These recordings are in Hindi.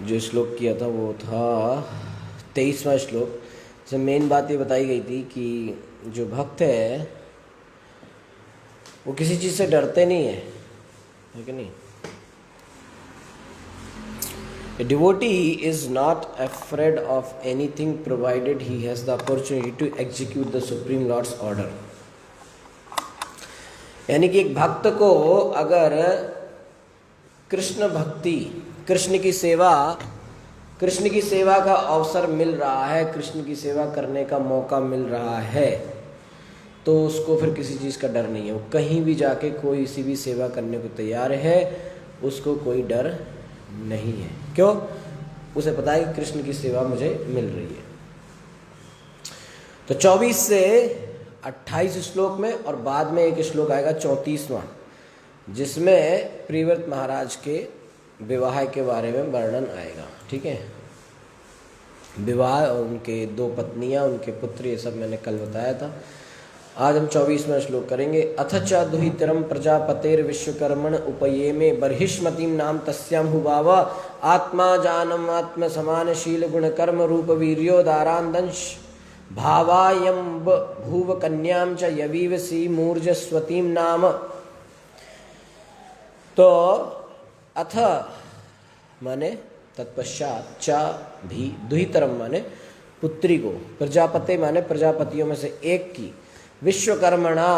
जो श्लोक किया था वो था 23वां श्लोक। से मेन बात ये बताई गई थी कि जो भक्त है वो किसी चीज़ से डरते नहीं है कि नहीं। A devotee is not afraid of anything provided he has the opportunity to execute the Supreme Lord's order। यानी कि एक भक्त को अगर कृष्ण भक्ति, कृष्ण की सेवा का अवसर मिल रहा है, कृष्ण की सेवा करने का मौका मिल रहा है, तो उसको फिर किसी चीज़ का डर नहीं है। वो कहीं भी जाके कोई सी भी सेवा करने को तैयार है, उसको कोई डर नहीं है। क्यों? उसे पता है कि कृष्ण की सेवा मुझे मिल रही है। तो 24 से 28 श्लोक में और बाद में एक श्लोक आएगा 34वां, जिसमें प्रियव्रत महाराज के विवाह के बारे में वर्णन आएगा। ठीक है, विवाह, उनके 2 पत्नियां, उनके पुत्र, ये सब मैंने कल बताया था। आज हम 24वां श्लोक करेंगे। अथ च दुहितरम प्रजापतेर विश्वकर्मण उपयेमे बर्हिष्मतीम नाम तस्याम हुवाव आत्मा जानम आत्म समानशील गुण कर्म रूप वीर्योदारांदंश भावायम भूव कन्याम च यवीव सी मूर्जस्वतीम नाम। तो अथ माने तत्पश्चात, च भी, दुहितरम माने पुत्री को, प्रजापते माने प्रजापतियों में से एक की, विश्वकर्मणा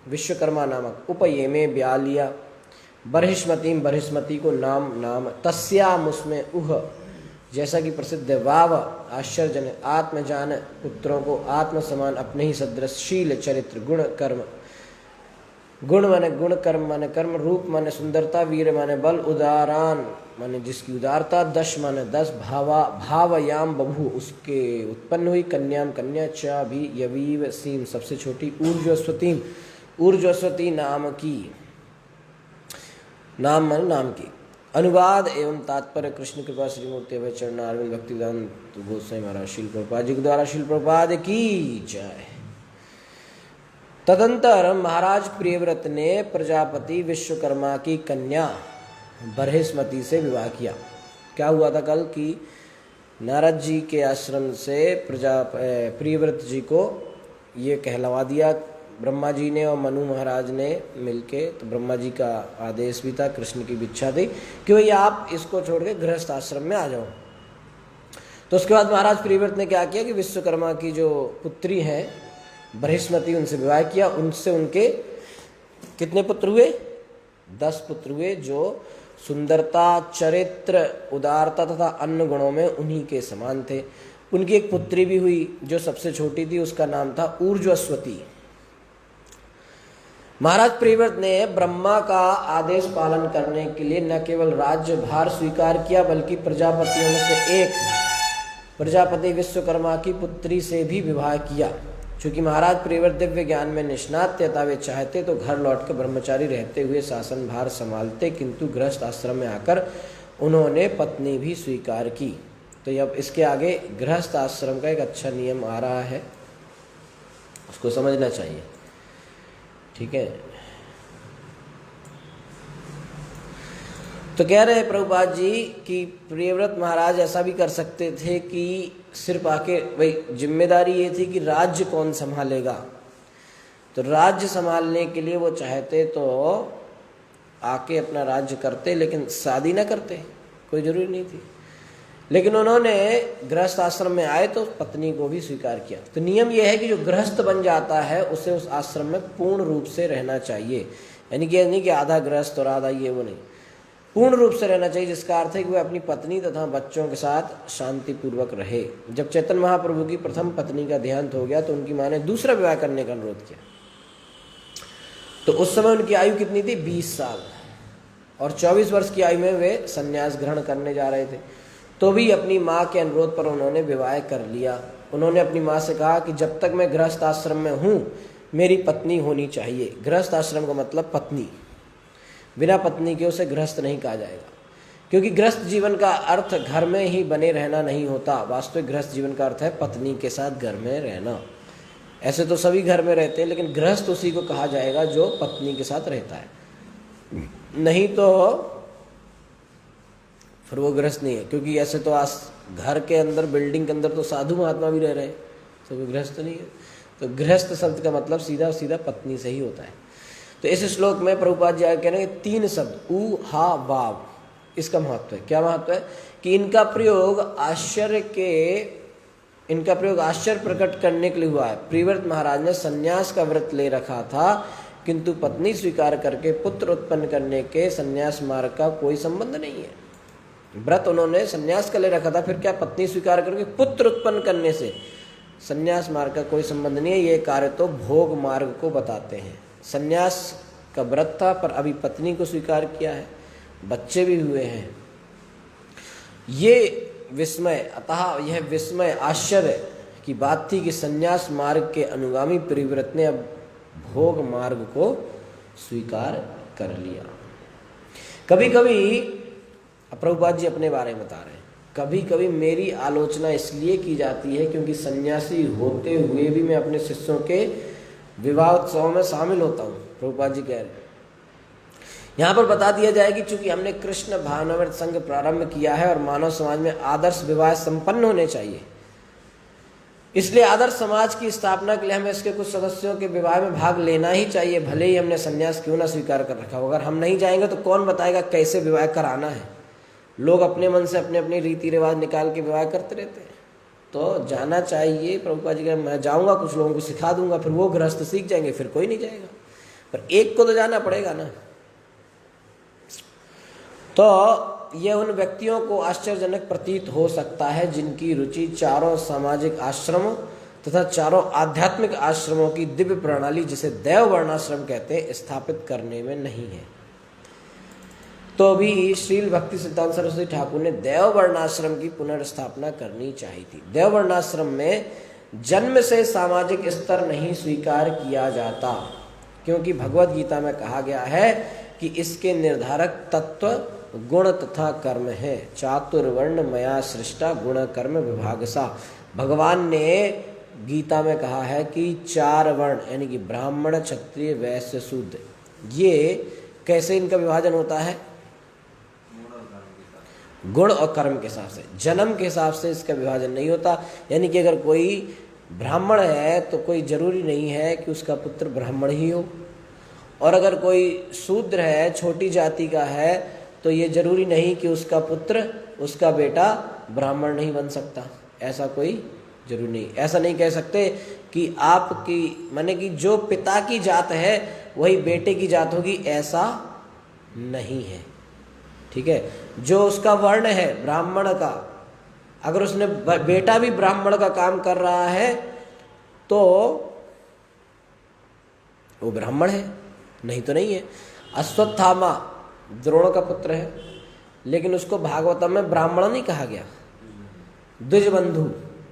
विश्वकर्मा नामक, उपयेमे ब्याह लिया, बर्हिष्मतीम बर्हिष्मती को नाम तस्याम उसमें उह, जैसा कि प्रसिद्ध है, वाव आश्चर्यजन, आत्मजान पुत्रों को, आत्म समान अपने ही सदृश, शील चरित्र, गुण कर्म, गुण माने गुण, कर्म माने कर्म, रूप माने सुंदरता, वीर माने बल, उदारान माने जिसकी उदारता, दश माने 10, भावयाम बभू उसके उत्पन्न हुई, कन्याम कन्या, च भी, यवीव सीम सबसे छोटी, ऊर्ज्वस्वतीम ऊर्ज्वस्वती नाम की, नाम माने नाम की। अनुवाद एवं तात्पर्य कृष्ण कृपा श्रीमूर्ति अभय चरणारविंद भक्तिवेदांत गोस्वामी महाराज श्रील प्रभुपाद जी के द्वारा श्रील प्रभुपाद की जय। तदंतर महाराज प्रियव्रत ने प्रजापति विश्वकर्मा की कन्या बर्हिष्मती से विवाह किया। क्या हुआ था कल कि नारद जी के आश्रम से प्रियव्रत जी को ये कहलवा दिया ब्रह्मा जी ने और मनु महाराज ने मिलके। तो ब्रह्मा जी का आदेश भी था, कृष्ण की इच्छा थी कि भाई आप इसको छोड़ के गृहस्थ आश्रम में आ जाओ। तो उसके बाद महाराज प्रियव्रत ने क्या किया कि विश्वकर्मा की जो पुत्री हैं बर्हिष्मती, उनसे विवाह किया। उनसे उनके कितने पुत्र हुए? 10 पुत्र हुए, जो सुंदरता, चरित्र, उदारता तथा अन्य गुणों में उन्हीं के समान थे। उनकी एक पुत्री भी हुई जो सबसे छोटी थी, उसका नाम था ऊर्ज्वस्वती। महाराज प्रियव्रत ने ब्रह्मा का आदेश पालन करने के लिए न केवल राज्य भार स्वीकार किया, बल्कि प्रजापतियों में से एक प्रजापति विश्वकर्मा की पुत्री से भी विवाह किया। चूंकि महाराज प्रियव्रत दिव्य ज्ञान में निष्णात थे, वे चाहते तो घर लौटकर ब्रह्मचारी रहते हुए शासन भार संभालते, किंतु गृहस्थ आश्रम में आकर उन्होंने पत्नी भी स्वीकार की। तो अब इसके आगे गृहस्थ आश्रम का एक अच्छा नियम आ रहा है, उसको समझना चाहिए। ठीक है, तो कह रहे प्रभुपाद जी कि प्रियव्रत महाराज ऐसा भी कर सकते थे कि सिर्फ आके, भाई जिम्मेदारी ये थी कि राज्य कौन संभालेगा। तो राज्य संभालने के लिए वो चाहते तो आके अपना राज्य करते, लेकिन शादी ना करते, कोई जरूरी नहीं थी। लेकिन उन्होंने गृहस्थ आश्रम में आए तो पत्नी को भी स्वीकार किया। तो नियम यह है कि जो गृहस्थ बन जाता है उसे उस आश्रम में पूर्ण रूप से रहना चाहिए। यानी कि नहीं कि आधा गृहस्थ और आधा ये, वो नहीं, पूर्ण रूप से रहना चाहिए, जिसका अर्थ है कि वह अपनी पत्नी तथा बच्चों के साथ शांतिपूर्वक रहे। जब चैतन्य महाप्रभु की प्रथम पत्नी का देहांत हो गया तो उनकी मां ने दूसरा विवाह करने का अनुरोध किया। तो उस समय उनकी आयु कितनी थी? 20 साल, और 24 वर्ष की आयु में वे संन्यास ग्रहण करने जा रहे थे। तो भी अपनी माँ के अनुरोध पर उन्होंने विवाह कर लिया। उन्होंने अपनी माँ से कहा कि जब तक मैं गृहस्थ आश्रम में हूँ मेरी पत्नी होनी चाहिए। गृहस्थ आश्रम का मतलब पत्नी, बिना पत्नी के उसे गृहस्थ नहीं कहा जाएगा, क्योंकि गृहस्थ जीवन का अर्थ घर में ही बने रहना नहीं होता। वास्तविक गृहस्थ जीवन का अर्थ है पत्नी के साथ घर में रहना। ऐसे तो सभी घर में रहते हैं, लेकिन गृहस्थ उसी को कहा जाएगा जो पत्नी के साथ रहता है। नहीं तो फिर वो गृहस्थ नहीं है। क्योंकि ऐसे तो आज घर के अंदर, बिल्डिंग के अंदर तो साधु महात्मा भी रह रहे हैं, तो वो गृहस्थ नहीं है। तो गृहस्थ शब्द का मतलब सीधा सीधा पत्नी से ही होता है। तो इस श्लोक में प्रभुपाद जी कह रहे हैं 3 शब्द उ, हा, वाव, इसका महत्व है। क्या महत्व है? कि इनका प्रयोग आश्चर्य प्रकट करने के लिए हुआ है। प्रियव्रत महाराज ने सन्यास का व्रत ले रखा था, किंतु पत्नी स्वीकार करके पुत्र उत्पन्न करने के सन्यास मार्ग का कोई संबंध नहीं है। व्रत उन्होंने सन्यास का ले रखा था, फिर क्या पत्नी स्वीकार करके पुत्र उत्पन्न करने से सन्यास मार्ग का कोई संबंध नहीं है। ये कार्य तो भोग मार्ग को बताते हैं। सन्यास का व्रत था, पर अभी पत्नी को स्वीकार किया है, बच्चे भी हुए हैं। ये विस्मय, अतः यह विस्मय आश्चर्य की बात थी कि सन्यास मार्ग के अनुगामी प्रियव्रत ने अब भोग मार्ग को स्वीकार कर लिया। कभी कभी प्रभुपाद जी अपने बारे में बता रहे हैं, कभी कभी मेरी आलोचना इसलिए की जाती है क्योंकि सन्यासी होते हुए भी मैं अपने शिष्यों के विवाह उत्सव में शामिल होता हूँ। प्रभुपाद जी कह रहे हैं यहाँ पर बता दिया जाए कि चूंकि हमने कृष्ण भावनामृत संघ प्रारंभ किया है और मानव समाज में आदर्श विवाह संपन्न होने चाहिए, इसलिए आदर्श समाज की स्थापना के लिए हमें इसके कुछ सदस्यों के विवाह में भाग लेना ही चाहिए, भले ही हमने संन्यास क्यों ना स्वीकार कर रखा हो। अगर हम नहीं जाएंगे तो कौन बताएगा कैसे विवाह कराना है? लोग अपने मन से अपने अपने रीति रिवाज निकाल के विवाह करते रहते हैं। तो जाना चाहिए। प्रभुपाद जी कह, मैं जाऊंगा, कुछ लोगों को सिखा दूंगा, फिर वो गृहस्थ सीख जाएंगे, फिर कोई नहीं जाएगा, पर एक को तो जाना पड़ेगा ना। तो यह उन व्यक्तियों को आश्चर्यजनक प्रतीत हो सकता है जिनकी रुचि चारों सामाजिक आश्रमों तथा चारों आध्यात्मिक आश्रमों की दिव्य प्रणाली, जिसे देव वर्णाश्रम कहते हैं, स्थापित करने में नहीं है। तो भी श्रील भक्ति सिद्धांत सरस्वती ठाकुर ने देव वर्णाश्रम की पुनर्स्थापना करनी चाहिए थी। देव वर्णाश्रम में जन्म से सामाजिक स्तर नहीं स्वीकार किया जाता, क्योंकि भगवत गीता में कहा गया है कि इसके निर्धारक तत्व गुण तथा कर्म है। चातुर्वर्ण मया सृष्टा गुण कर्म विभागसा। भगवान ने गीता में कहा है कि 4 वर्ण यानी कि ब्राह्मण, क्षत्रिय, वैश्य, शूद्र, ये कैसे इनका विभाजन होता है? गुण और कर्म के हिसाब से। जन्म के हिसाब से इसका विभाजन नहीं होता। यानी कि अगर कोई ब्राह्मण है तो कोई जरूरी नहीं है कि उसका पुत्र ब्राह्मण ही हो, और अगर कोई शूद्र है, छोटी जाति का है, तो ये जरूरी नहीं कि उसका पुत्र, उसका बेटा ब्राह्मण नहीं बन सकता। ऐसा कोई जरूरी नहीं। ऐसा नहीं कह सकते कि आपकी माने कि जो पिता की जात है वही बेटे की जात होगी, ऐसा नहीं है। ठीक है, जो उसका वर्ण है ब्राह्मण का, अगर उसने बेटा भी ब्राह्मण का काम कर रहा है तो वो ब्राह्मण है, नहीं तो नहीं है। अश्वत्थामा द्रोण का पुत्र है, लेकिन उसको भागवतम में ब्राह्मण नहीं कहा गया, द्विजबंधु,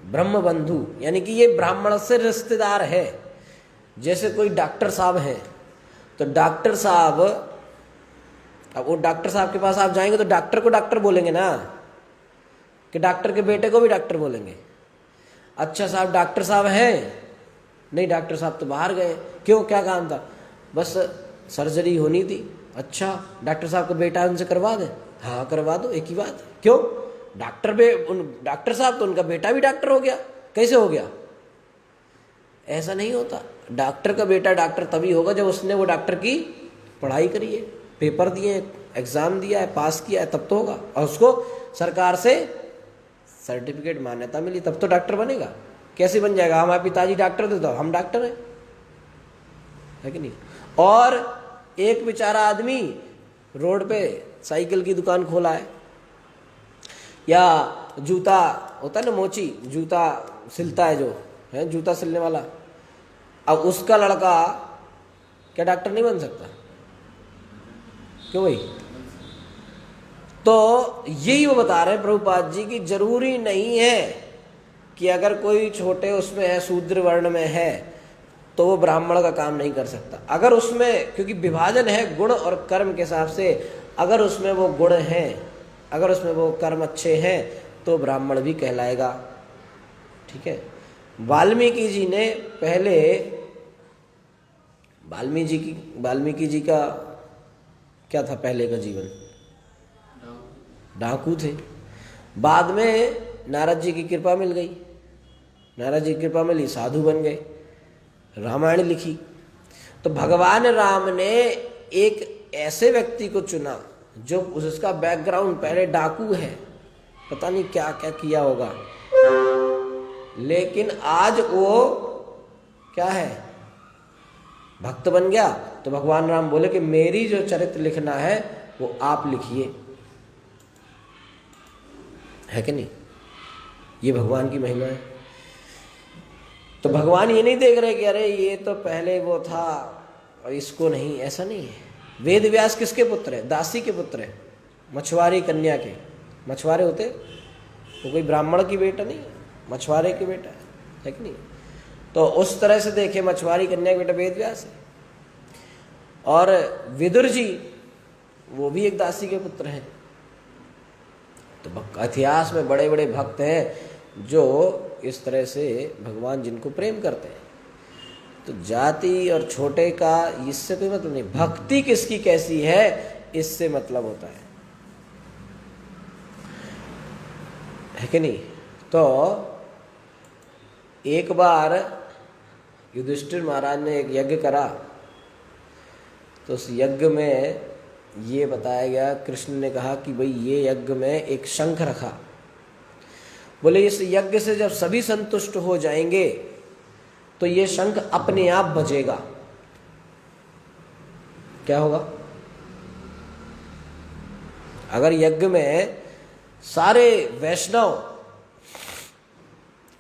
ब्रह्म बंधु, यानी कि ये ब्राह्मण से रिश्तेदार है। जैसे कोई डॉक्टर साहब हैं, तो डॉक्टर साहब, अब वो डॉक्टर साहब के पास आप जाएंगे तो डॉक्टर को डॉक्टर बोलेंगे ना, कि डॉक्टर के बेटे को भी डॉक्टर बोलेंगे। अच्छा साहब डॉक्टर साहब हैं? नहीं, डॉक्टर साहब तो बाहर गए। क्यों, क्या काम था? बस सर्जरी होनी थी। अच्छा, डॉक्टर साहब का बेटा उनसे करवा दें? हाँ करवा दो, एक ही बात। क्यों? डॉक्टर साहब तो उनका बेटा भी डॉक्टर हो गया। कैसे हो गया? ऐसा नहीं होता। डॉक्टर का बेटा डॉक्टर तभी होगा जब उसने वो डॉक्टर की पढ़ाई करी है, पेपर दिए, एग्जाम दिया है, पास किया है, तब तो होगा, और उसको सरकार से सर्टिफिकेट मान्यता मिली, तब तो डॉक्टर बनेगा। कैसे बन जाएगा? हमारे पिताजी डॉक्टर थे तो हम डॉक्टर हैं, है कि नहीं? और एक बेचारा आदमी रोड पे साइकिल की दुकान खोला है, या जूता होता है ना, मोची जूता सिलता है, जो है जूता सिलने वाला, अब उसका लड़का क्या डॉक्टर नहीं बन सकता? क्यों भाई? तो यही वो बता रहे हैं प्रभुपाद जी की जरूरी नहीं है कि अगर कोई छोटे उसमें है, शूद्र वर्ण में है, तो वो ब्राह्मण का काम नहीं कर सकता। अगर उसमें, क्योंकि विभाजन है गुण और कर्म के हिसाब से, अगर उसमें वो गुण हैं, अगर उसमें वो कर्म अच्छे हैं, तो ब्राह्मण भी कहलाएगा। ठीक है। वाल्मीकि जी ने पहले, वाल्मीकि जी का क्या था पहले का जीवन? डाकू थे। बाद में नारद जी की कृपा मिल गई, नारद जी की कृपा मिली, साधु बन गए, रामायण लिखी। तो भगवान राम ने एक ऐसे व्यक्ति को चुना जो उसका बैकग्राउंड पहले डाकू है, पता नहीं क्या क्या किया होगा, लेकिन आज वो क्या है, भक्त बन गया। तो भगवान राम बोले कि मेरी जो चरित्र लिखना है वो आप लिखिए, है कि नहीं। ये भगवान की महिमा है। तो भगवान ये नहीं देख रहे कि अरे ये तो पहले वो था और इसको नहीं, ऐसा नहीं है। वेद व्यास किसके पुत्र है? दासी के पुत्र है, मछुआरे कन्या के। मछुआरे होते वो कोई ब्राह्मण की बेटा नहीं, मछुआरे की बेटा है कि नहीं। तो उस तरह से देखे मछुआरी कन्या के बेटा वेद व्यास है। और विदुर जी वो भी एक दासी के पुत्र हैं। तो इतिहास में बड़े बड़े भक्त हैं जो इस तरह से भगवान जिनको प्रेम करते हैं। तो जाति और छोटे का इससे कोई मतलब नहीं, भक्ति किसकी कैसी है इससे मतलब होता है कि नहीं। तो एक बार युधिष्ठिर महाराज ने एक यज्ञ करा, तो उस यज्ञ में ये बताया गया, कृष्ण ने कहा कि भाई ये यज्ञ में एक शंख रखा। बोले इस यज्ञ से जब सभी संतुष्ट हो जाएंगे तो ये शंख अपने आप बजेगा। क्या होगा? अगर यज्ञ में सारे वैष्णव,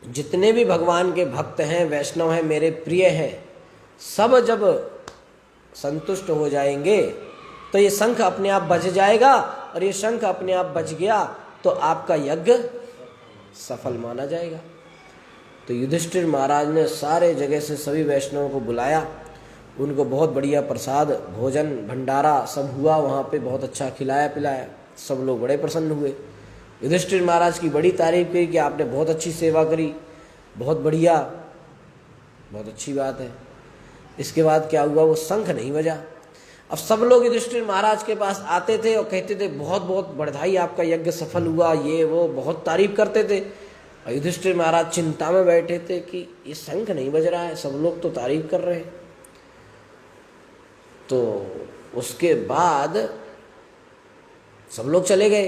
जितने भी भगवान के भक्त हैं, वैष्णव हैं, मेरे प्रिय हैं, सब जब संतुष्ट हो जाएंगे तो ये शंख अपने आप बज जाएगा, और ये शंख अपने आप बज गया तो आपका यज्ञ सफल माना जाएगा। तो युधिष्ठिर महाराज ने सारे जगह से सभी वैष्णवों को बुलाया, उनको बहुत बढ़िया प्रसाद, भोजन, भंडारा सब हुआ वहाँ पे, बहुत अच्छा खिलाया पिलाया, सब लोग बड़े प्रसन्न हुए। युधिष्ठिर महाराज की बड़ी तारीफ की कि आपने बहुत अच्छी सेवा करी, बहुत बढ़िया, बहुत अच्छी बात है। इसके बाद क्या हुआ, वो शंख नहीं बजा। अब सब लोग युधिष्ठिर महाराज के पास आते थे और कहते थे बहुत बहुत बधाई, आपका यज्ञ सफल हुआ, ये वो, बहुत तारीफ करते थे। और युधिष्ठिर महाराज चिंता में बैठे थे कि ये शंख नहीं बज रहा है, सब लोग तो तारीफ कर रहे हैं। तो उसके बाद सब लोग चले गए,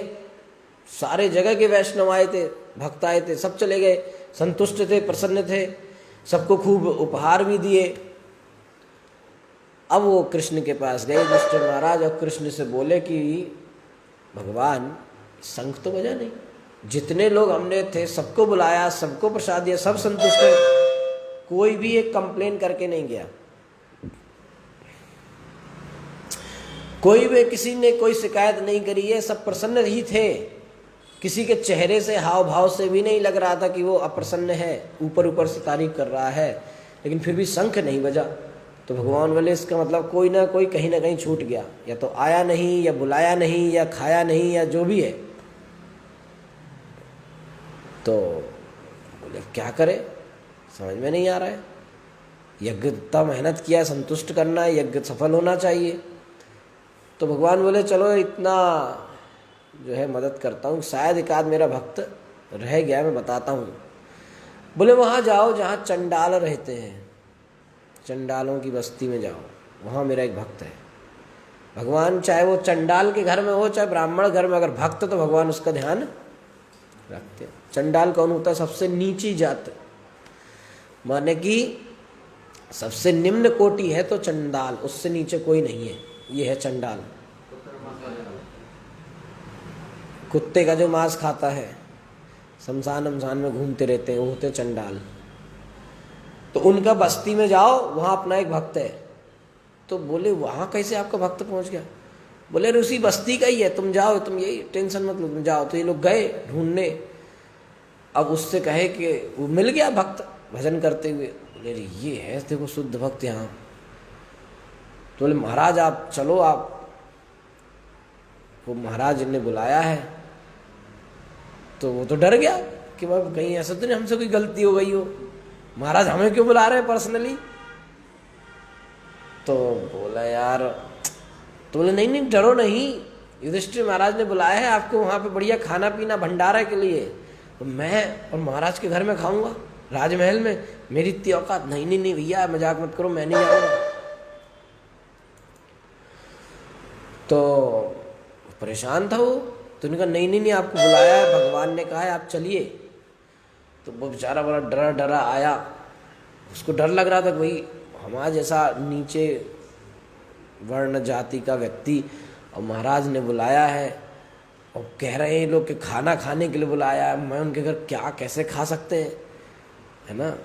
सारे जगह के वैष्णव आए थे, भक्त आए थे, सब चले गए, संतुष्ट थे, प्रसन्न थे, सबको खूब उपहार भी दिए। अब वो कृष्ण के पास गए युधिष्ठिर महाराज और कृष्ण से बोले कि भगवान शंख तो बजा नहीं, जितने लोग हमने थे सबको बुलाया, सबको प्रसाद दिया, सब संतुष्ट है, कोई भी एक कंप्लेन करके नहीं गया, कोई भी किसी ने कोई शिकायत नहीं करी है, सब प्रसन्न ही थे। किसी के चेहरे से, हाव भाव से भी नहीं लग रहा था कि वो अप्रसन्न है, ऊपर ऊपर से तारीफ कर रहा है, लेकिन फिर भी शंख नहीं बजा। तो भगवान बोले इसका मतलब कोई ना कोई कहीं ना कहीं छूट गया, या तो आया नहीं, या बुलाया नहीं, या खाया नहीं, या जो भी है। तो बोले क्या करे, समझ में नहीं आ रहा है, यज्ञ इतना मेहनत किया, संतुष्ट करना है, यज्ञ सफल होना चाहिए। तो भगवान बोले चलो इतना जो है मदद करता हूँ, शायद एक आध मेरा भक्त रह गया, मैं बताता हूँ। बोले वहाँ जाओ जहाँ चंडाल रहते हैं, चंडालों की बस्ती में जाओ, वहाँ मेरा एक भक्त है। भगवान चाहे वो चंडाल के घर में हो चाहे ब्राह्मण घर में, अगर भक्त तो भगवान उसका ध्यान रखते हैं। चंडाल कौन होता है? सबसे नीची जात, माने कि सबसे निम्न कोटि है तो चंडाल, उससे नीचे कोई नहीं है, ये है चंडाल। कुत्ते का जो मांस खाता है, शमशान अमशान में घूमते रहते हैं, वो होते चंडाल। तो उनका बस्ती में जाओ, वहाँ अपना एक भक्त है। तो बोले वहाँ कैसे आपका भक्त पहुँच गया? बोले उसी बस्ती का ही है, तुम जाओ, तुम यही टेंशन मत लो, तुम जाओ। तो ये लोग गए ढूंढने, अब उससे कहे कि वो मिल गया भक्त भजन करते हुए। बोले ये है देखो शुद्ध भक्त यहाँ। तो बोले महाराज आप चलो, आप वो महाराज ने बुलाया है। तो वो तो डर गया कि भाई कहीं ऐसा तो नहीं हमसे कोई गलती हो गई हो, महाराज हमें क्यों बुला रहे हैं पर्सनली। तो बोला यार, तो बोले नहीं नहीं डरो नहीं, युधिष्ठिर महाराज ने बुलाया है आपको वहाँ पे बढ़िया खाना पीना भंडारा के लिए, तो मैं और महाराज के घर में खाऊंगा राजमहल में? मेरी इतनी औकात नहीं। नहीं नहीं भैया मजाक मत करो, मैं नहीं जाऊंगा। तो परेशान था वो, तो उन्होंने कहा नहीं नहीं नहीं आपको बुलाया है, भगवान ने कहा है आप चलिए। तो वो बेचारा बड़ा डरा डरा आया, उसको डर लग रहा था कि भाई हमारा जैसा नीचे वर्ण जाति का व्यक्ति और महाराज ने बुलाया है और कह रहे हैं लोग कि खाना खाने के लिए बुलाया है, मैं उनके घर क्या कैसे खा सकते हैं, है ना।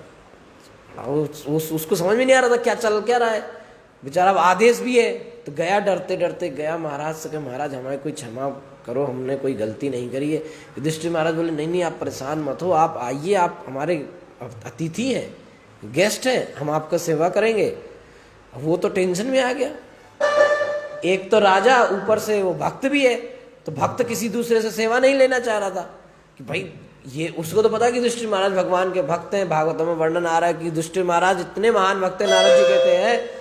उसको समझ में नहीं आ रहा था क्या चल क्या रहा है, बेचारा अब आदेश भी है। तो गया डरते डरते गया महाराज से, महाराज हमारे कोई क्षमा करो, हमने कोई गलती नहीं करी है। युधिष्ठिर महाराज बोले नहीं नहीं आप परेशान मत हो, आप आइए, आप हमारे अतिथि हैं, गेस्ट हैं, हम आपका सेवा करेंगे। वो तो टेंशन में आ गया, एक तो राजा ऊपर से वो भक्त भी है, तो भक्त किसी दूसरे से सेवा नहीं लेना चाह रहा था कि भाई ये, उसको तो पता है कि युधिष्ठिर महाराज भगवान के भक्त हैं। भागवत में वर्णन आ रहा है कि युधिष्ठिर महाराज इतने महान भक्त हैं, नारद जी कहते हैं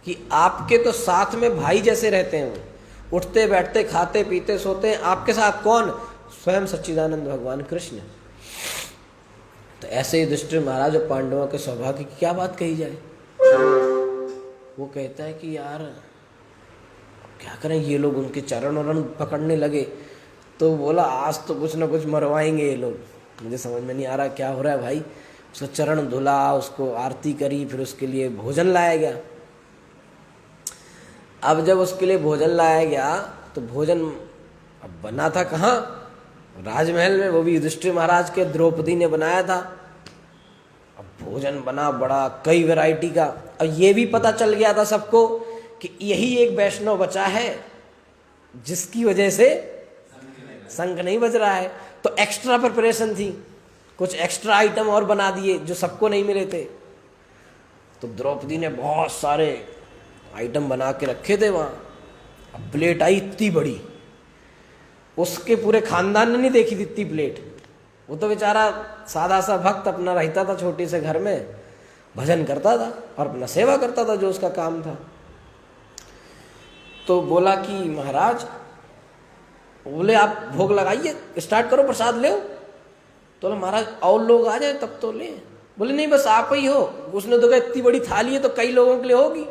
कि आपके तो साथ में भाई जैसे रहते हैं, उठते बैठते खाते पीते सोते हैं, आपके साथ कौन? स्वयं सच्चिदानंद भगवान कृष्ण। तो ऐसे ही युधिष्ठिर महाराज और पांडवों के सौभाग्य की क्या बात कही जाए। वो कहता है कि यार क्या करें, ये लोग उनके चरण वरण पकड़ने लगे। तो बोला आज तो कुछ ना कुछ मरवाएंगे ये लोग, मुझे समझ में नहीं आ रहा क्या हो रहा है भाई। उसका चरण धुला, उसको आरती करी, फिर उसके लिए भोजन लाया गया। अब जब उसके लिए भोजन लाया गया तो भोजन अब बना था कहाँ? राजमहल में, वो भी युधिष्ठिर महाराज के द्रौपदी ने बनाया था। अब भोजन बना बड़ा कई वैरायटी का, और ये भी पता चल गया था सबको कि यही एक वैष्णव बचा है जिसकी वजह से शंख नहीं बज रहा है। तो एक्स्ट्रा प्रिपरेशन थी, कुछ एक्स्ट्रा आइटम और बना दिए जो सबको नहीं मिले थे। तो द्रौपदी ने बहुत सारे आइटम बना के रखे थे वहाँ। अब प्लेट आई इतनी बड़ी, उसके पूरे खानदान ने नहीं देखी थी इतनी प्लेट। वो तो बेचारा सादा सा भक्त अपना रहता था छोटे से घर में, भजन करता था और अपना सेवा करता था जो उसका काम था। तो बोला कि महाराज, बोले आप भोग लगाइए, स्टार्ट करो, प्रसाद ले। तो बोला महाराज और लोग आ जाए तब तो ले। बोले नहीं बस आप ही हो। उसने तो कहा इतनी बड़ी थाली है तो कई लोगों के लिए होगी।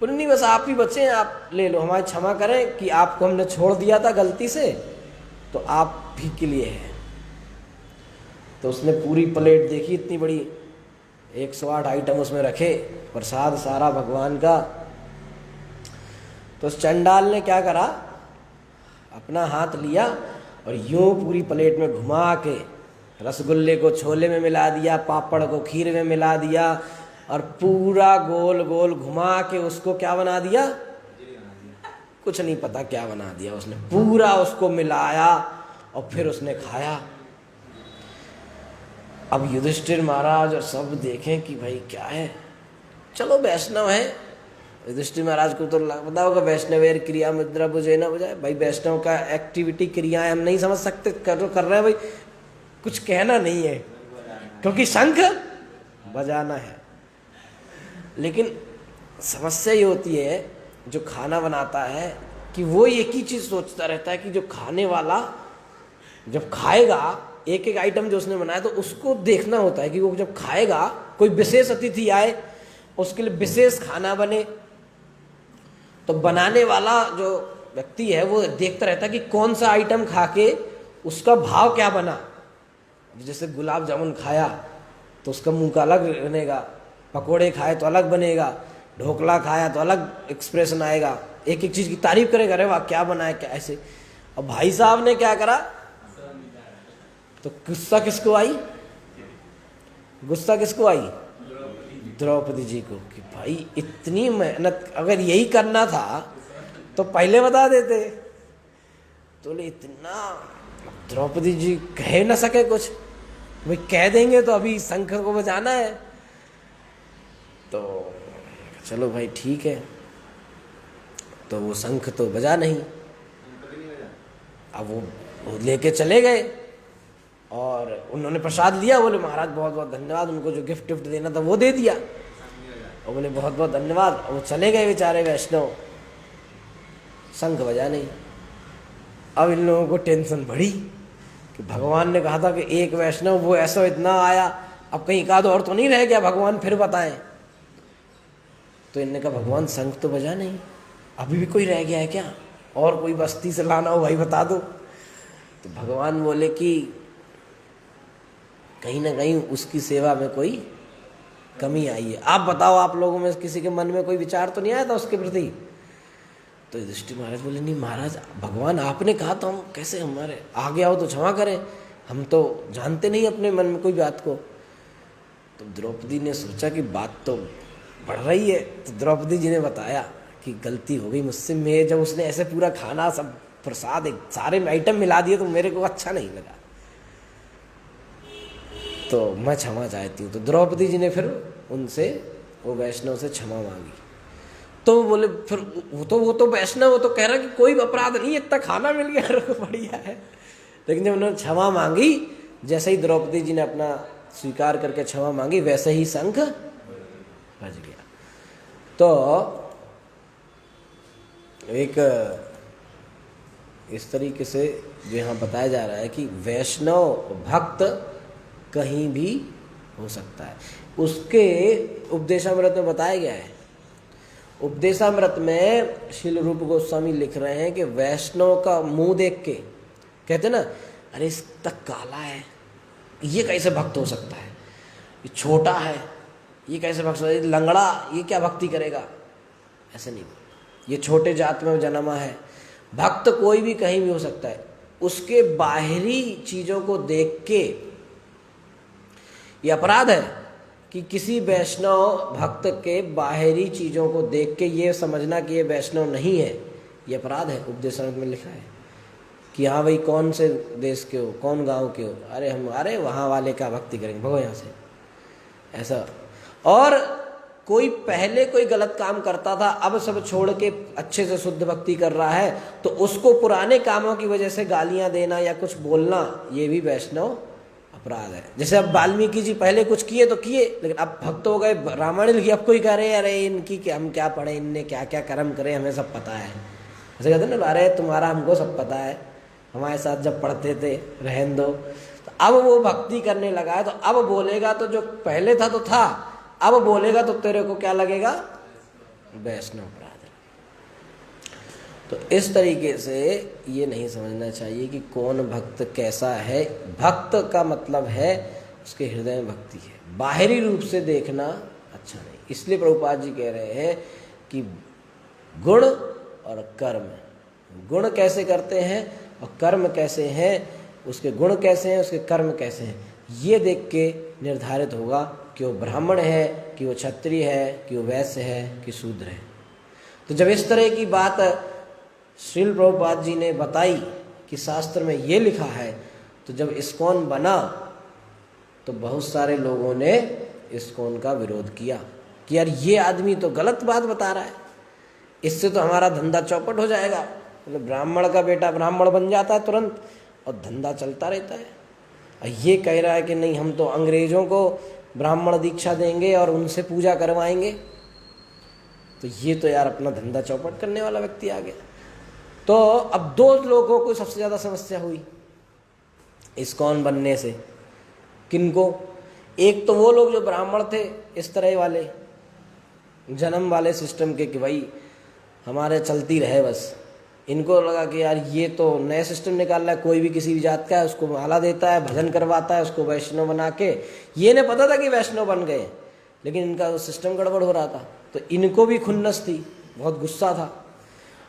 बोले नहीं बस आप ही बचे हैं, आप ले लो, हमारी क्षमा करें कि आपको हमने छोड़ दिया था गलती से, तो आप भी के लिए है। तो उसने पूरी प्लेट देखी इतनी बड़ी, 108 आइटम उसमें रखे, प्रसाद सारा भगवान का। तो उस चंडाल ने क्या करा, अपना हाथ लिया और यूं पूरी प्लेट में घुमा के रसगुल्ले को छोले में मिला दिया, पापड़ को खीर में मिला दिया, और पूरा गोल गोल घुमा के उसको क्या बना दिया, कुछ नहीं पता क्या बना दिया उसने, पूरा उसको मिलाया और फिर उसने खाया। अब युधिष्ठिर महाराज और सब देखें कि भाई क्या है, चलो वैष्णव है। युधिष्ठिर महाराज को तो पता होगा वैष्णवेर क्रिया मुद्रा बुझे ना बुझाए, भाई वैष्णव का एक्टिविटी क्रियाएं हम नहीं समझ सकते, कर रहे हैं भाई, कुछ कहना नहीं है क्योंकि शंख बजाना है। लेकिन समस्या ये होती है जो खाना बनाता है कि वो एक ही चीज सोचता रहता है कि जो खाने वाला जब खाएगा, एक एक आइटम जो उसने बनाया तो उसको देखना होता है कि वो जब खाएगा, कोई विशेष अतिथि आए उसके लिए विशेष खाना बने, तो बनाने वाला जो व्यक्ति है वो देखता रहता है कि कौन सा आइटम खा के उसका भाव क्या बना। जैसे गुलाब जामुन खाया तो उसका मुंह का अलग बनेगा, पकोड़े खाए तो अलग बनेगा, ढोकला खाया तो अलग एक्सप्रेशन आएगा, एक एक चीज की तारीफ करेगा, अरे वाह क्या बना है क्या ऐसे। और भाई साहब ने क्या करा, तो गुस्सा किसको आई, गुस्सा किसको आई, द्रौपदी जी को, कि भाई इतनी मेहनत, अगर यही करना था तो पहले बता देते। तो इतना द्रौपदी जी कह न सके कुछ, भाई कह देंगे तो अभी शंख को बजाना है। तो चलो भाई ठीक है, तो वो शंख तो बजा नहीं। अब वो लेके चले गए और उन्होंने प्रसाद लिया, बोले महाराज बहुत बहुत धन्यवाद, उनको जो गिफ्ट विफ्ट देना था वो दे दिया, और बोले बहुत बहुत धन्यवाद। वो चले गए बेचारे वैष्णव। शंख बजा नहीं। अब इन लोगों को टेंशन बढ़ी कि भगवान ने कहा था कि एक वैष्णव वो ऐसा इतना आया, अब कहीं एकाध और तो नहीं रह गया, भगवान फिर बताएं। तो इनने कहा भगवान शंख तो बजा नहीं, अभी भी कोई रह गया है क्या, और कोई बस्ती से लाना हो भाई बता दो। तो भगवान बोले कि कहीं ना कहीं उसकी सेवा में कोई कमी आई है, आप बताओ आप लोगों में किसी के मन में कोई विचार तो नहीं आया था उसके प्रति। तो युधिष्ठिर महाराज बोले नहीं महाराज, भगवान आपने कहा तो हम कैसे, हमारे आ गया हो तो क्षमा करें, हम तो जानते नहीं अपने मन में कोई बात को। तो द्रौपदी ने सोचा कि बात तो बढ़ रही है, तो द्रौपदी जी ने बताया कि गलती हो गई मुझसे, मैं जब उसने ऐसे पूरा खाना सब प्रसाद एक सारे आइटम मिला दिए तो मेरे को अच्छा नहीं लगा, तो मैं क्षमा चाहती हूँ। तो द्रौपदी जी ने फिर उनसे, वो वैष्णव से क्षमा मांगी। तो बोले फिर वो तो वैष्णव, वो तो कह रहा कि कोई अपराध नहीं, इतना खाना मिल गया बढ़िया है। लेकिन जब उन्होंने क्षमा मांगी, जैसे ही द्रौपदी जी ने अपना स्वीकार करके क्षमा मांगी, वैसे ही शंख बज गया। तो एक इस तरीके से जो यहाँ बताया जा रहा है कि वैष्णव भक्त कहीं भी हो सकता है। उसके उपदेशामृत में बताया गया है, उपदेशामृत में श्रील रूप गोस्वामी लिख रहे हैं कि वैष्णव का मुंह देख के कहते ना, अरे इस तक काला है, ये कैसे भक्त हो सकता है, ये छोटा है, ये कैसे भक्त हो सकता है, लंगड़ा ये क्या भक्ति करेगा, ऐसे नहीं, ये छोटे जात में जन्मा है। भक्त कोई भी कहीं भी हो सकता है, उसके बाहरी चीजों को देख के ये अपराध है कि किसी वैष्णव भक्त के बाहरी चीजों को देख के ये समझना कि ये वैष्णव नहीं है, ये अपराध है। उपदेशामृत में लिखा है कि हाँ भाई कौन से देश के हो, कौन गांव के हो, अरे हम अरे वहाँ वाले का भक्ति करेंगे, भगो यहाँ से, ऐसा। और कोई पहले कोई गलत काम करता था, अब सब छोड़ के अच्छे से शुद्ध भक्ति कर रहा है, तो उसको पुराने कामों की वजह से गालियां देना या कुछ बोलना, ये भी वैष्णव अपराध है। जैसे अब वाल्मीकि जी पहले कुछ किए तो किए, लेकिन अब भक्त हो गए, रामायण लिखी, अब कोई कह रहे अरे इनकी क्या, हम क्या पढ़े, इनने क्या क्या कर्म करे, हमें सब पता है, ऐसे कहते ना, अरे तुम्हारा हमको सब पता है, हमारे साथ जब पढ़ते थे, रहन दो। तो अब वो भक्ति करने लगा है, तो अब बोलेगा तो जो पहले था तो था, अब बोलेगा तो तेरे को क्या लगेगा, वैष्णव अपराध। तो इस तरीके से ये नहीं समझना चाहिए कि कौन भक्त कैसा है। भक्त का मतलब है उसके हृदय में भक्ति है, बाहरी रूप से देखना अच्छा नहीं। इसलिए प्रभुपाद जी कह रहे हैं कि गुण और कर्म, गुण कैसे करते हैं और कर्म कैसे हैं, उसके गुण कैसे हैं, उसके कर्म कैसे हैं, ये देख के निर्धारित होगा कि वो ब्राह्मण है, कि वो क्षत्रिय है, कि वो वैश्य है, कि शूद्र है। तो जब इस तरह की बात श्रील प्रभुपाद जी ने बताई कि शास्त्र में ये लिखा है, तो जब इस्कॉन बना तो बहुत सारे लोगों ने इस्कॉन का विरोध किया कि यार ये आदमी तो गलत बात बता रहा है, इससे तो हमारा धंधा चौपट हो जाएगा। मतलब ब्राह्मण का बेटा ब्राह्मण बन जाता है तुरंत और धंधा चलता रहता है, और ये कह रहा है कि नहीं हम तो अंग्रेजों को ब्राह्मण दीक्षा देंगे और उनसे पूजा करवाएंगे, तो ये तो यार अपना धंधा चौपट करने वाला व्यक्ति आ गया। तो अब दो लोगों को सबसे ज़्यादा समस्या हुई इस्कॉन बनने से। किनको? एक तो वो लोग जो ब्राह्मण थे, इस तरह वाले जन्म वाले सिस्टम के कि भाई हमारे चलती रहे बस, इनको लगा कि यार ये तो नया सिस्टम निकाल रहा है, कोई भी किसी भी जात का है उसको माला देता है, भजन करवाता है, उसको वैष्णव बना के, ये ने पता था कि वैष्णव बन गए, लेकिन इनका सिस्टम गड़बड़ हो रहा था, तो इनको भी खुन्नस थी, बहुत गुस्सा था।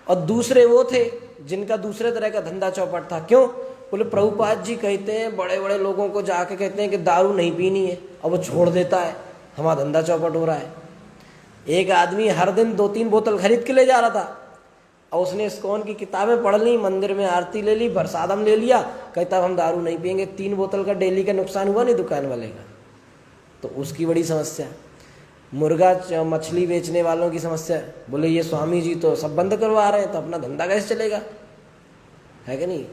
और दूसरे वो थे जिनका दूसरे तरह का धंधा चौपट था। क्यों? बोले प्रभुपाद जी कहते हैं, बड़े बड़े लोगों को जाके कहते हैं कि दारू नहीं पीनी है, और वो छोड़ देता है, हमारा धंधा चौपट हो रहा है। एक आदमी हर दिन 2-3 बोतल खरीद के ले जा रहा था, और उसने इस्कॉन की किताबें पढ़ ली, मंदिर में आरती ले ली, प्रसादम ले लिया, कहता हम दारू नहीं पियेंगे। 3 बोतल का डेली का नुकसान हुआ नहीं दुकान वाले का, तो उसकी बड़ी समस्या। मुर्गा मछली बेचने वालों की समस्या, बोले ये स्वामी जी तो सब बंद करवा रहे हैं, तो अपना धंधा कैसे चलेगा, है कि नहीं।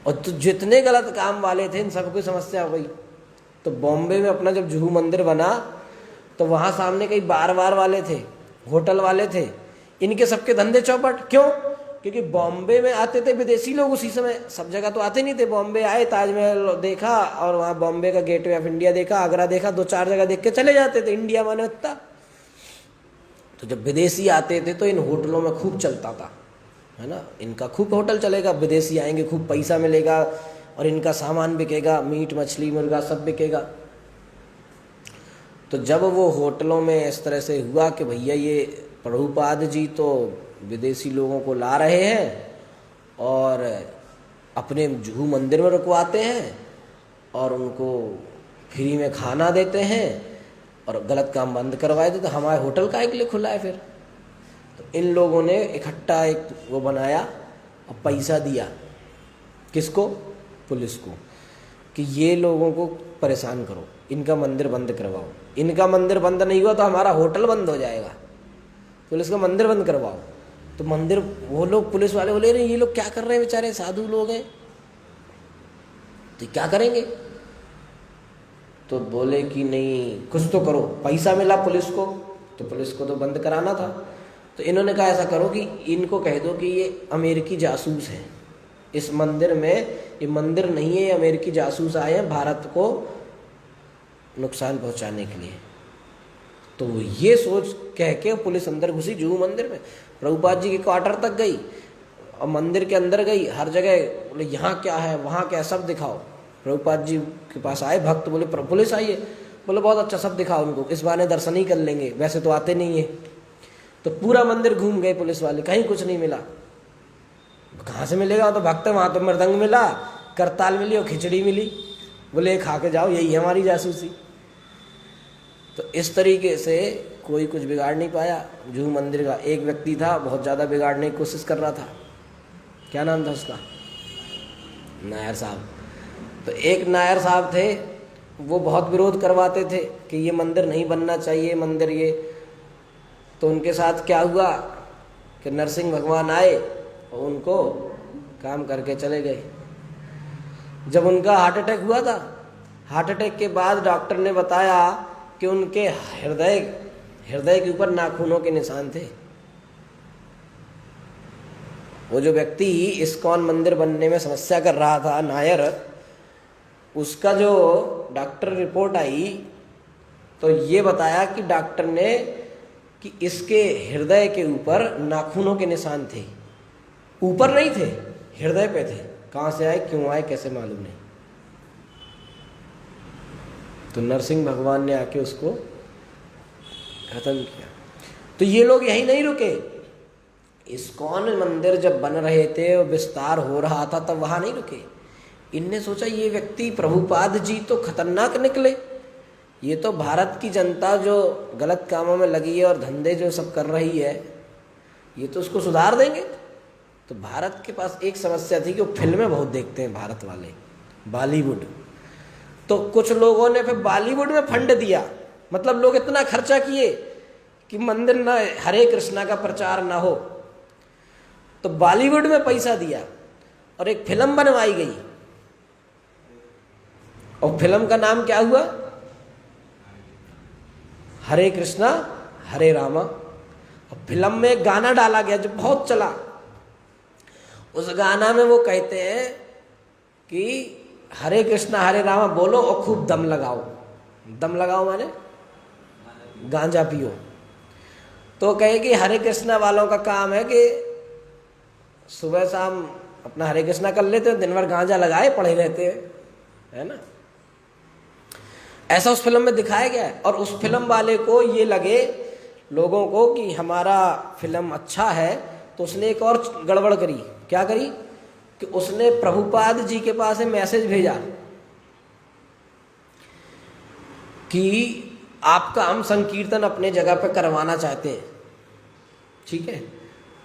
और तो जितने गलत काम वाले थे इन सबकी समस्या हो गई। तो बॉम्बे में अपना जब जुहू मंदिर बना, तो वहाँ सामने कई बार वाले थे, होटल वाले थे, इनके सबके धंधे चौपट। क्यों? क्योंकि बॉम्बे में आते थे विदेशी लोग उसी समय, सब जगह तो आते नहीं थे। बॉम्बे आए, ताजमहल देखा और वहाँ बॉम्बे का गेटवे ऑफ इंडिया देखा, आगरा देखा, 2-4 जगह देख के चले जाते थे। इंडिया माने इतना। तो जब विदेशी आते थे तो इन होटलों में खूब चलता था, है ना, इनका खूब होटल चलेगा, विदेशी आएंगे, खूब पैसा मिलेगा और इनका सामान बिकेगा, मीट मछली मुर्गा सब बिकेगा। तो जब वो होटलों में इस तरह से हुआ कि भैया ये प्रभुपाद जी तो विदेशी लोगों को ला रहे हैं और अपने जुहू मंदिर में रुकवाते हैं और उनको फ्री में खाना देते हैं और गलत काम बंद करवाए थे, तो हमारे होटल का एक लिए खुला है। फिर तो इन लोगों ने इकट्ठा एक वो बनाया और पैसा दिया किसको? पुलिस को, कि ये लोगों को परेशान करो, इनका मंदिर बंद करवाओ। इनका मंदिर बंद नहीं हुआ तो हमारा होटल बंद हो जाएगा, पुलिस का मंदिर बंद करवाओ। तो मंदिर, वो लोग पुलिस वाले बोले रहे ये लोग क्या कर रहे हैं, बेचारे साधु लोग हैं, तो क्या करेंगे? तो बोले कि नहीं कुछ तो करो, पैसा मिला पुलिस को, तो पुलिस को तो बंद कराना था। तो इन्होंने कहा ऐसा करो कि इनको कह दो कि ये अमेरिकी जासूस हैं, इस मंदिर में, ये मंदिर नहीं है, ये अमेरिकी जासूस आए हैं भारत को नुकसान पहुंचाने के लिए। तो वो ये सोच कह के पुलिस अंदर घुसी जुहू मंदिर में, प्रभुपाद जी के क्वार्टर तक गई और मंदिर के अंदर गई, हर जगह बोले यहाँ क्या है वहाँ क्या, सब दिखाओ। प्रभुपाद जी के पास आए भक्त, बोले पुलिस आई है, बोले बहुत अच्छा, सब दिखाओ उनको, इस बहाने दर्शन ही कर लेंगे, वैसे तो आते नहीं है। तो पूरा मंदिर घूम गए पुलिस वाले, कहीं कुछ नहीं मिला। कहाँ से मिलेगा, तो भक्त, वहाँ तो मृदंग मिला, करताल मिली और खिचड़ी मिली, बोले खा के जाओ, यही हमारी जासूसी। तो इस तरीके से कोई कुछ बिगाड़ नहीं पाया जुहू मंदिर का। एक व्यक्ति था बहुत ज़्यादा बिगाड़ने की कोशिश कर रहा था, क्या नाम था उसका? नायर साहब। तो एक नायर साहब थे, वो बहुत विरोध करवाते थे कि ये मंदिर नहीं बनना चाहिए, मंदिर ये। तो उनके साथ क्या हुआ कि नरसिंह भगवान आए और उनको काम करके चले गए। जब उनका हार्ट अटैक हुआ था, हार्ट अटैक के बाद डॉक्टर ने बताया कि उनके हृदय के ऊपर नाखूनों के निशान थे। वो जो व्यक्ति इस्कॉन मंदिर बनने में समस्या कर रहा था, नायर, उसका जो डॉक्टर रिपोर्ट आई तो ये बताया कि डॉक्टर ने कि इसके हृदय के ऊपर नाखूनों के निशान थे, ऊपर नहीं थे, हृदय पे थे। कहाँ से आए, क्यों आए, कैसे मालूम नहीं। तो नरसिंह भगवान ने आके उसको खत्म किया। तो ये लोग यहीं नहीं रुके, इस्कॉन मंदिर जब बन रहे थे और विस्तार हो रहा था तब वहां नहीं रुके। इनने सोचा ये व्यक्ति प्रभुपाद जी तो खतरनाक निकले, ये तो भारत की जनता जो गलत कामों में लगी है और धंधे जो सब कर रही है, ये तो उसको सुधार देंगे। तो भारत के पास एक समस्या थी कि वो फिल्में बहुत देखते हैं भारत वाले, बॉलीवुड। तो कुछ लोगों ने फिर बॉलीवुड में फंड दिया, मतलब लोग इतना खर्चा किए कि मंदिर ना, हरे कृष्णा का प्रचार ना हो, तो बॉलीवुड में पैसा दिया और एक फिल्म बनवाई गई। और फिल्म का नाम क्या हुआ? हरे कृष्णा हरे रामा। और फिल्म में एक गाना डाला गया जो बहुत चला। उस गाना में वो कहते हैं कि हरे कृष्णा हरे रामा बोलो और खूब दम लगाओ। दम लगाओ माने गांजा पियो। तो कहे कि हरे कृष्णा वालों का काम है कि सुबह शाम अपना हरे कृष्णा कर लेते हैं, दिन भर गांजा लगाए पड़े रहते हैं, है ना। ऐसा उस फिल्म में दिखाया गया है। और उस फिल्म वाले को ये लगे लोगों को कि हमारा फिल्म अच्छा है, तो उसने एक और गड़बड़ करी। क्या करी कि उसने प्रभुपाद जी के पास मैसेज भेजा कि आपका हम संकीर्तन अपने जगह पे करवाना चाहते हैं, ठीक है।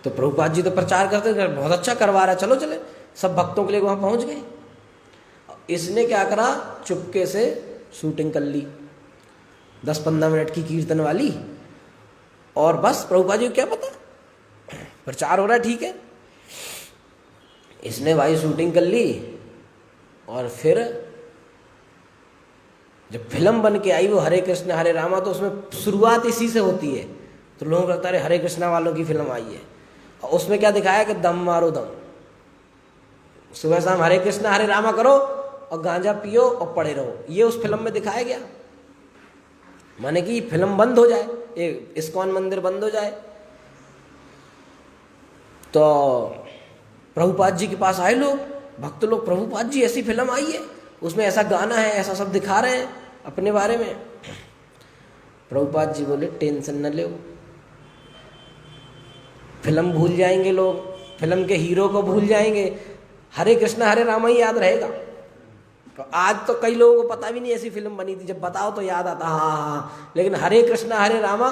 तो प्रभुपाद जी तो प्रचार करते हैं, बहुत अच्छा करवा रहा है, चलो चले। सब भक्तों के लिए वहां पहुंच गए। इसने क्या करा, चुपके से शूटिंग कर ली 10-15 मिनट की कीर्तन वाली, और बस प्रभुपाद जी को क्या पता, प्रचार हो रहा है, ठीक है। इसने भाई शूटिंग कर ली और फिर जब फिल्म बन के आई वो हरे कृष्ण हरे रामा, तो उसमें शुरुआत इसी से होती है। तो लोगों को लगता है हरे कृष्णा वालों की फिल्म आई है। उसमें क्या दिखाया कि दम मारो दम, सुबह शाम हरे कृष्णा हरे रामा करो और गांजा पियो और पड़े रहो, ये उस फिल्म में दिखाया गया। माने कि फिल्म बंद हो जाए, ये इस्कॉन मंदिर बंद हो जाए। तो प्रभुपाद जी के पास आए लोग, भक्त लोग, प्रभुपाद जी ऐसी फिल्म आई है, उसमें ऐसा गाना है, ऐसा सब दिखा रहे हैं अपने बारे में। प्रभुपाद जी बोले टेंशन न लो, फिल्म भूल जाएंगे लोग, फिल्म के हीरो को भूल जाएंगे, हरे कृष्णा हरे रामा ही याद रहेगा। तो आज तो कई लोगों को पता भी नहीं ऐसी फिल्म बनी थी, जब बताओ तो याद आता हाँ, लेकिन हरे कृष्णा हरे रामा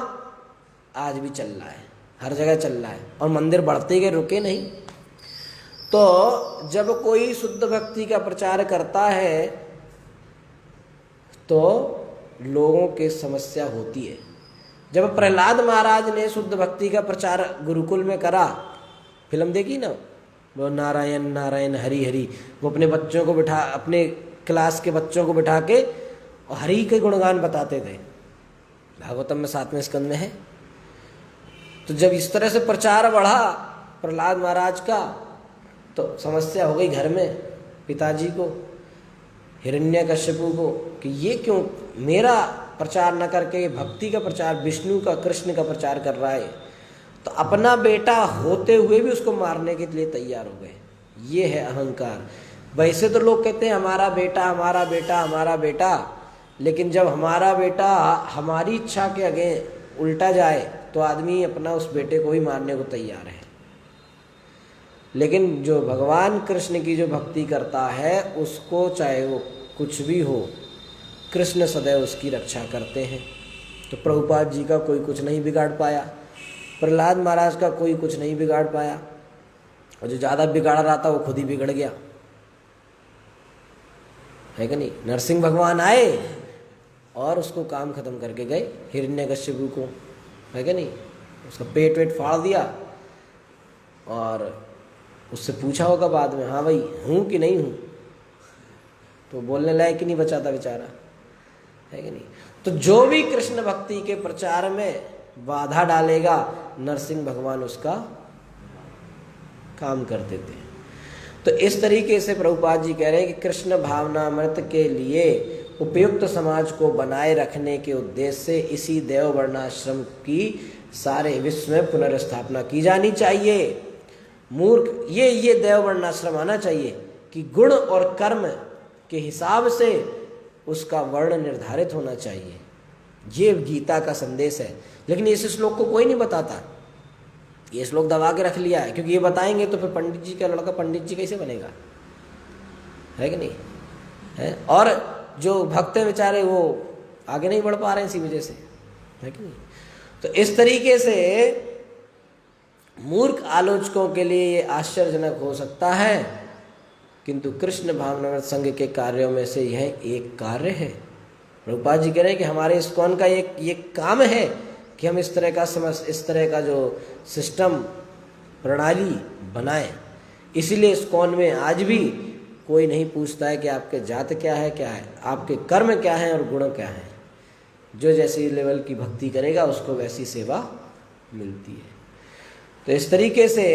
आज भी चल रहा है, हर जगह चल रहा है और मंदिर बढ़ते गए, रुके नहीं। तो जब कोई शुद्ध भक्ति का प्रचार करता है तो लोगों की समस्या होती है। जब प्रहलाद महाराज ने शुद्ध भक्ति का प्रचार गुरुकुल में करा, फिल्म देखी ना, वो नारायण नारायण हरि हरि, वो अपने बच्चों को बिठा, अपने क्लास के बच्चों को बिठा के और हरि के गुणगान बताते थे, भागवतम में 7वें स्कंद में है। तो जब इस तरह से प्रचार बढ़ा प्रहलाद महाराज का, तो समस्या हो गई घर में पिताजी को, हिरण्यकश्यपु को, कि ये क्यों मेरा प्रचार न करके भक्ति का प्रचार, विष्णु का कृष्ण का प्रचार कर रहा है। तो अपना बेटा होते हुए भी उसको मारने के लिए तैयार हो गए। ये है अहंकार। वैसे तो लोग कहते हैं हमारा बेटा हमारा बेटा हमारा बेटा, लेकिन जब हमारा बेटा हमारी इच्छा के आगे उल्टा जाए तो आदमी अपना उस बेटे को ही मारने को तैयार है। लेकिन जो भगवान कृष्ण की जो भक्ति करता है, उसको चाहे वो कुछ भी हो, कृष्ण सदैव उसकी रक्षा करते हैं। तो प्रभुपाद जी का कोई कुछ नहीं बिगाड़ पाया, प्रहलाद महाराज का कोई कुछ नहीं बिगाड़ पाया, और जो ज़्यादा बिगाड़ रहा था वो खुद ही बिगड़ गया, है कि नहीं। नरसिंह भगवान आए और उसको काम खत्म करके गए, हिरण्यकश्यपु को, है कि नहीं। उसका पेट वेट फाड़ दिया और उससे पूछा होगा बाद में, हाँ भाई हूँ कि नहीं हूँ, तो बोलने लायक कि नहीं बचा था बेचारा, है कि नहीं। तो जो भी कृष्ण भक्ति के प्रचार में बाधा डालेगा, नरसिंह भगवान उसका काम कर देते हैं। तो इस तरीके से प्रभुपाद जी कह रहे हैं कि कृष्ण भावनामृत के लिए उपयुक्त समाज को बनाए रखने के उद्देश्य से इसी देव वर्णाश्रम की सारे विश्व में पुनर्स्थापना की जानी चाहिए। मूर्ख ये देव वर्णाश्रम आना चाहिए कि गुण और कर्म के हिसाब से उसका वर्ण निर्धारित होना चाहिए। ये गीता का संदेश है, लेकिन इस श्लोक को कोई नहीं बताता। ये श्लोक दबा के रख लिया है, क्योंकि ये बताएंगे तो फिर पंडित जी का लड़का पंडित जी कैसे बनेगा, है कि नहीं है। और जो भक्त हैं बेचारे वो आगे नहीं बढ़ पा रहे हैं इसी वजह से, है कि नहीं। तो इस तरीके से मूर्ख आलोचकों के लिए ये आश्चर्यजनक हो सकता है, किंतु कृष्ण भावनामृत संघ के कार्यों में से यह एक कार्य है। प्रभुपाद जी कह रहे हैं कि हमारे इस्कॉन का ये काम है कि हम इस तरह का जो सिस्टम प्रणाली बनाएं। इसीलिए इस्कॉन में आज भी कोई नहीं पूछता है कि आपके जात क्या है, आपके कर्म क्या है और गुण क्या है। जो जैसी लेवल की भक्ति करेगा उसको वैसी सेवा मिलती है। तो इस तरीके से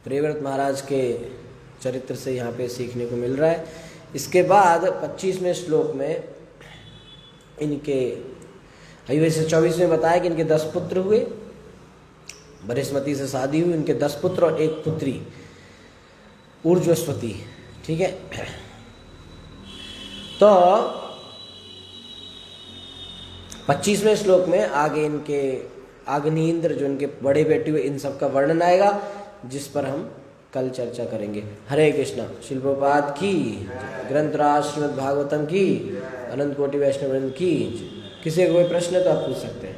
प्रियव्रत महाराज के चरित्र से यहाँ पे सीखने को मिल रहा है। इसके बाद 25वें श्लोक में इनके वैसे 24 में बताया कि इनके 10 पुत्र हुए, बृहस्पति से शादी हुई, इनके 10 पुत्र और एक पुत्री ऊर्ज्वस्वती, ठीक है। तो 25वें श्लोक में आगे इनके अग्निइंद्र जो इनके बड़े बेटे हुए, इन सब का वर्णन आएगा, जिस पर हम कल चर्चा करेंगे। हरे कृष्णा। श्रील प्रभुपाद की, ग्रंथराज श्रीमद् भागवतम की, अनंत कोटि वैष्णव वृंद की। किसी को कोई प्रश्न तो आप पूछ सकते हैं।